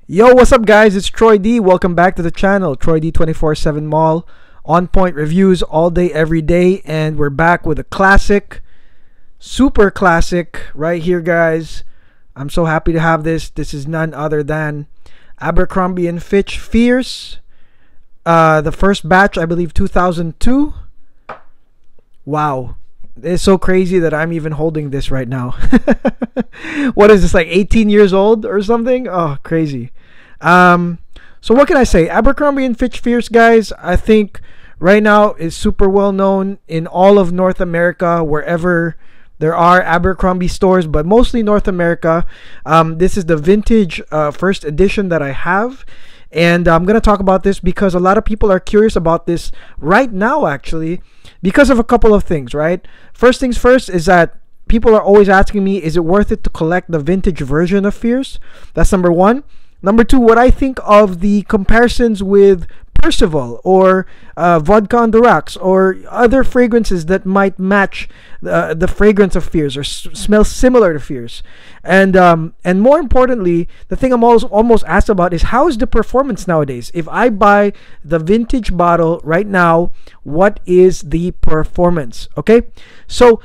Yo, what's up guys? It's Troy D. Welcome back to the channel, Troy D 24/7 Mall. On point reviews all day, every day. And we're back with a classic, super classic right here, guys. I'm so happy to have this. This is none other than Abercrombie & Fitch Fierce. The first batch, I believe 2002. Wow. It's so crazy that I'm even holding this right now. What is this, like 18 years old or something? Oh, crazy. So what can I say? Abercrombie & Fitch Fierce, guys, I think right now is super well known in all of North America, wherever there are Abercrombie stores, but mostly North America. This is the vintage first edition that I have. And I'm going to talk about this because a lot of people are curious about this right now, actually, because of a couple of things, right? First things first is that people are always asking me, is it worth it to collect the vintage version of Fierce? That's number one. Number two, what I think of the comparisons with Percival or Vodka on the Rocks or other fragrances that might match the fragrance of Fierce or smell similar to Fierce. And more importantly, the thing I'm almost asked about is, how is the performance nowadays? If I buy the vintage bottle right now, what is the performance? Okay, so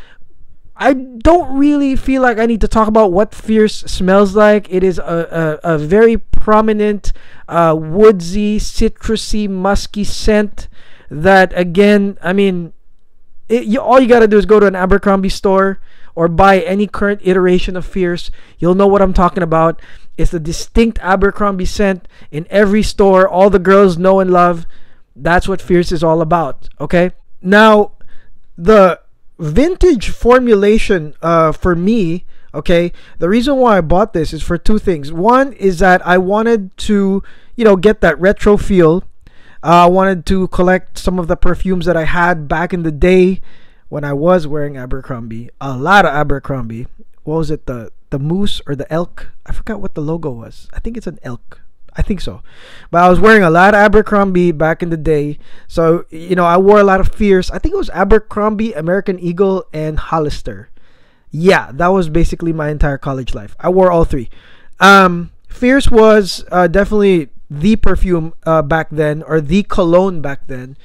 I don't really feel like I need to talk about what Fierce smells like. It is a very prominent woodsy, citrusy, musky scent that, again, I mean, all you gotta do is go to an Abercrombie store or buy any current iteration of Fierce. You'll know what I'm talking about. It's the distinct Abercrombie scent in every store. All the girls know and love. That's what Fierce is all about, okay? Now, the vintage formulation for me, okay, the reason why I bought this is for two things. One is that I wanted to, get that retro feel. I wanted to collect some of the perfumes that I had back in the day when I was wearing Abercrombie. A lot of Abercrombie. What was it? The moose or the elk? I forgot what the logo was. I think it's an elk. I think so. But I was wearing a lot of Abercrombie back in the day. So, I wore a lot of Fierce. I think it was Abercrombie, American Eagle, and Hollister. Yeah, that was basically my entire college life. I wore all three. Fierce was definitely the perfume back then, or the cologne back then.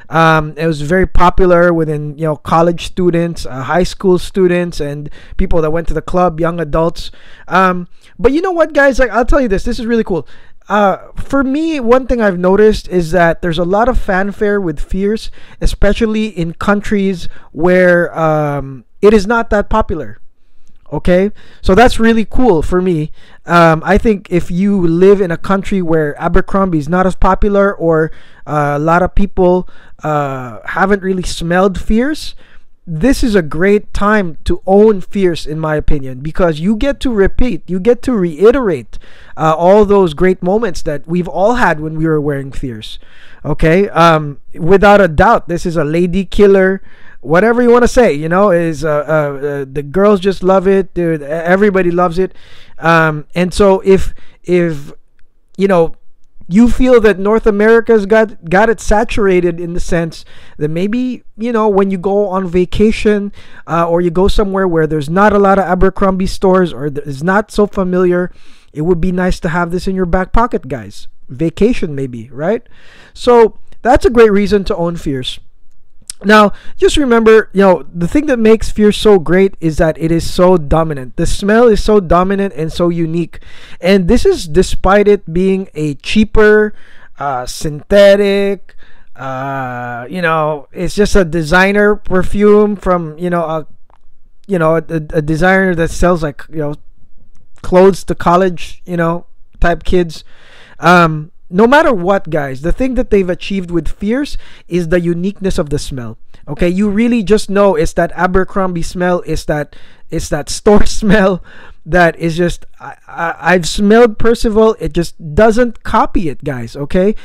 It was very popular within college students, high school students, and people that went to the club, young adults. But you know what, guys? Like, I'll tell you this. This is really cool. For me, one thing I've noticed is that there's a lot of fanfare with Fierce, especially in countries where it is not that popular. Okay, so that's really cool for me. I think if you live in a country where Abercrombie is not as popular, or a lot of people haven't really smelled Fierce, this is a great time to own Fierce, in my opinion, because you get to repeat, you get to reiterate all those great moments that we've all had when we were wearing Fierce. Okay, without a doubt, this is a lady killer. Whatever you want to say, is the girls just love it, dude. Everybody loves it. And so if you feel that North America's got it saturated, in the sense that maybe when you go on vacation or you go somewhere where there's not a lot of Abercrombie stores, or it's not so familiar, it would be nice to have this in your back pocket, guys. Vacation maybe, right? So that's a great reason to own Fierce. Now, just remember, the thing that makes Fierce so great is that it is so dominant. The smell is so dominant and so unique. And this is despite it being a cheaper, synthetic, it's just a designer perfume from, a designer that sells like, clothes to college, type kids. No matter what, guys, the thing that they've achieved with Fierce is the uniqueness of the smell. Okay, you really just know it's that Abercrombie smell. It's that store smell that is just, I've smelled Percival. It just doesn't copy it, guys. Okay,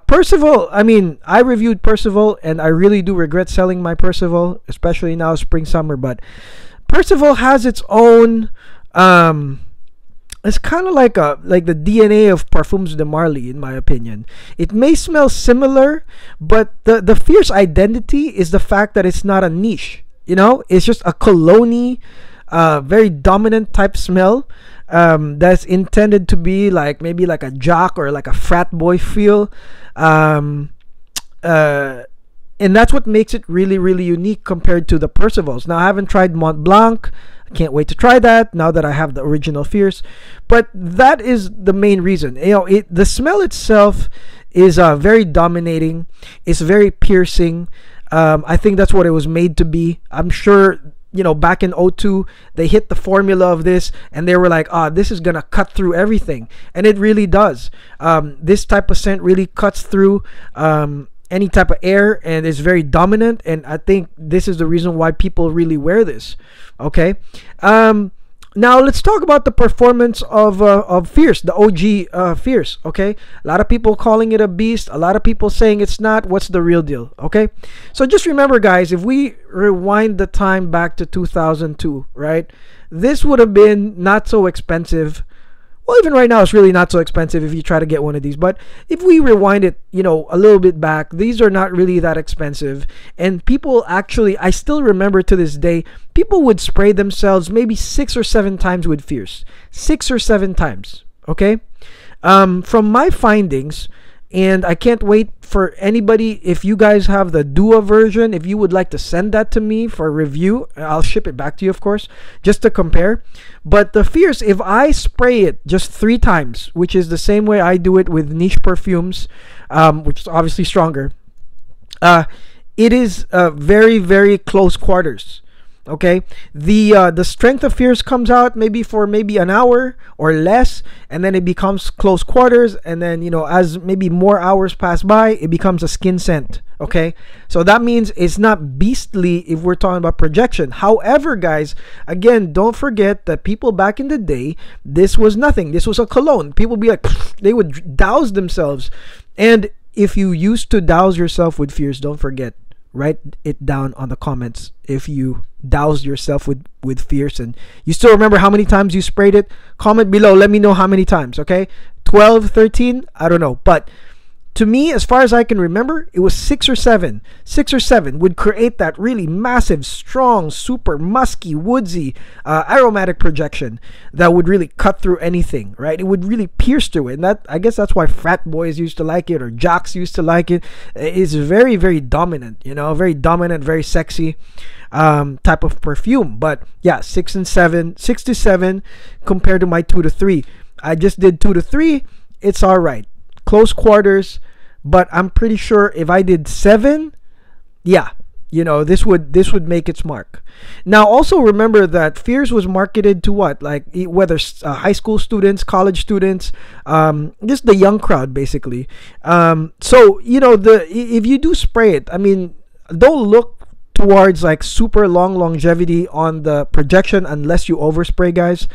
Percival, I mean, I reviewed Percival and I really do regret selling my Percival, especially now spring summer. But Percival has its own it's kind of like the DNA of Parfums de Marly, in my opinion. It may smell similar, but the Fierce identity is the fact that it's not a niche. It's just a cologne, very dominant type smell. that's intended to be like maybe like a jock or like a frat boy feel. Um, and that's what makes it really, really unique compared to the Percivals. Now, I haven't tried Mont Blanc. I can't wait to try that now that I have the original Fierce. But that is the main reason. The smell itself is very dominating. It's very piercing. I think that's what it was made to be. I'm sure, back in '02, they hit the formula of this and they were like, this is going to cut through everything. And it really does. This type of scent really cuts through any type of air and is very dominant. And I think this is the reason why people really wear this. Okay. Now let's talk about the performance of Fierce, the OG Fierce. Okay, a lot of people calling it a beast, a lot of people saying it's not. What's the real deal? Okay, so just remember, guys, if we rewind the time back to 2002, right, this would have been not so expensive. Well, even right now, it's really not so expensive if you try to get one of these. But if we rewind it, a little bit back, these are not really that expensive. And people actually, I still remember to this day, people would spray themselves maybe 6 or 7 times with Fierce. 6 or 7 times, okay? From my findings, and I can't wait for anybody, if you guys have the Dua version, if you would like to send that to me for review, I'll ship it back to you, of course, just to compare. But the Fierce, if I spray it just 3 times, which is the same way I do it with niche perfumes, which is obviously stronger, it is very, very close quarters. Okay, the strength of Fierce comes out maybe for an hour or less, and then it becomes close quarters, and then as maybe more hours pass by, it becomes a skin scent. Okay, so that means it's not beastly if we're talking about projection. However, guys, again, don't forget that people back in the day, this was nothing. This was a cologne. People be like, they would douse themselves, and if you used to douse yourself with Fierce, don't forget, write it down on the comments if you doused yourself with Fierce and you still remember how many times you sprayed it. Comment below, let me know how many times. Okay, 12, 13, I don't know, but to me, as far as I can remember, it was 6 or 7. 6 or 7 would create that really massive, strong, super musky, woodsy, aromatic projection that would really cut through anything, right? It would really pierce through it. And I guess that's why frat boys used to like it, or jocks used to like it. It's very, very dominant, very dominant, very sexy type of perfume. But yeah, 6 to 7 compared to my 2 to 3. I just did 2 to 3. It's all right. Close quarters, but I'm pretty sure if I did 7, yeah, this would make its mark. Now, also remember that Fierce was marketed to what, like whether high school students, college students, just the young crowd, basically. So if you do spray it, I mean, don't look towards like super long longevity on the projection unless you overspray, guys.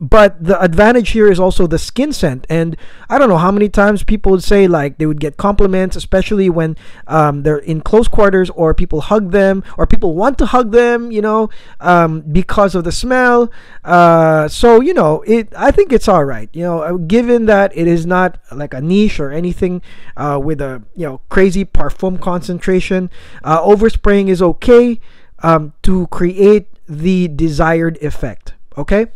But the advantage here is also the skin scent, and I don't know how many times people would say like they would get compliments, especially when they're in close quarters, or people hug them, or people want to hug them, because of the smell. So I think it's all right, given that it is not like a niche or anything with a crazy parfum concentration. Overspraying is okay to create the desired effect. Okay,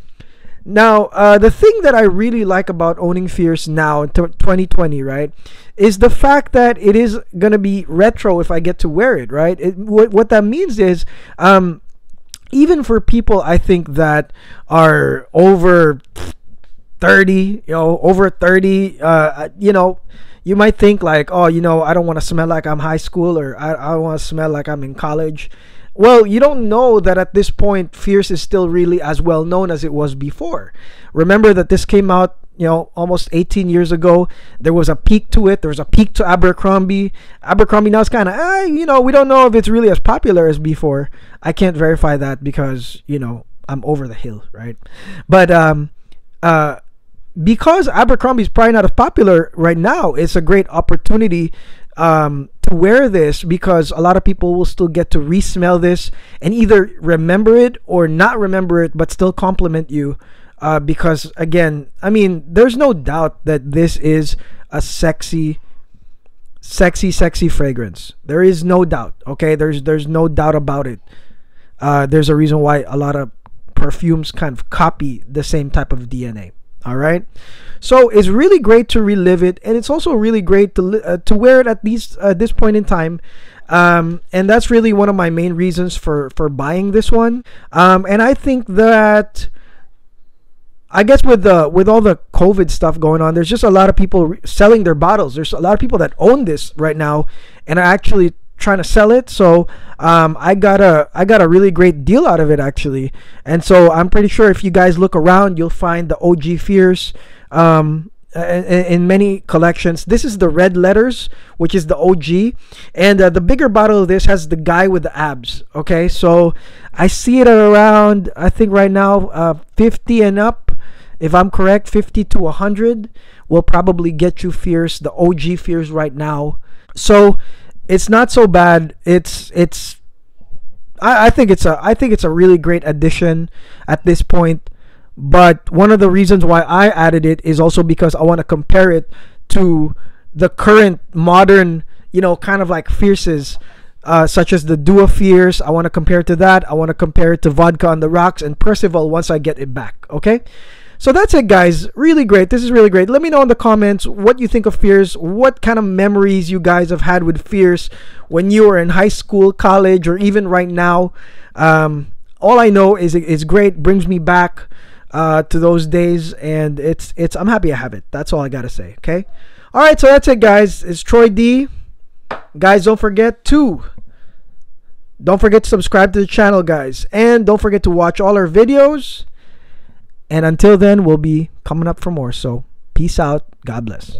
now the thing that I really like about owning Fierce now in 2020, right, is the fact that it is gonna be retro if I get to wear it, right? What that means is even for people, I think, that are over 30, over 30, you might think like, oh, I don't want to smell like I'm high school, or I want to smell like I'm in college. Well, you don't know that at this point, Fierce is still really as well known as it was before. Remember that this came out, almost 18 years ago. There was a peak to it. There was a peak to Abercrombie. Abercrombie now is kind of, we don't know if it's really as popular as before. I can't verify that because, I'm over the hill, right? But because Abercrombie is probably not as popular right now, it's a great opportunity to wear this, because a lot of people will still get to re-smell this and either remember it or not remember it, but still compliment you. Because again, I mean, there's no doubt that this is a sexy fragrance. There is no doubt. Okay, there's no doubt about it. There's a reason why a lot of perfumes kind of copy the same type of DNA. All right, so it's really great to relive it, and it's also really great to wear it at this point in time. And that's really one of my main reasons for buying this one. And I think that, I guess with all the COVID stuff going on, there's just a lot of people selling their bottles. There's a lot of people that own this right now and are actually trying to sell it. So I got a really great deal out of it, actually. And so I'm pretty sure if you guys look around, you'll find the OG Fierce in many collections. This is the red letters, which is the OG, and the bigger bottle of this has the guy with the abs. Okay, so I see it at around, I think right now, 50 and up, if I'm correct. 50 to 100 will probably get you Fierce, the OG Fierce right now. So it's not so bad. I think it's a really great addition at this point. But one of the reasons why I added it is also because I want to compare it to the current modern, kind of like Fierces, such as the Dua Fierce. I want to compare it to that. I want to compare it to Vodka on the Rocks and Percival once I get it back. Okay? So that's it, guys. Really great. This is really great. Let me know in the comments what you think of Fierce, what kind of memories you guys have had with Fierce when you were in high school, college, or even right now. All I know is it's great. Brings me back to those days, and I'm happy I have it. That's all I gotta say. Okay, all right, so that's it, guys. It's Troy D. Guys, don't forget to subscribe to the channel, guys, and don't forget to watch all our videos. And until then, we'll be coming up for more. So peace out. God bless.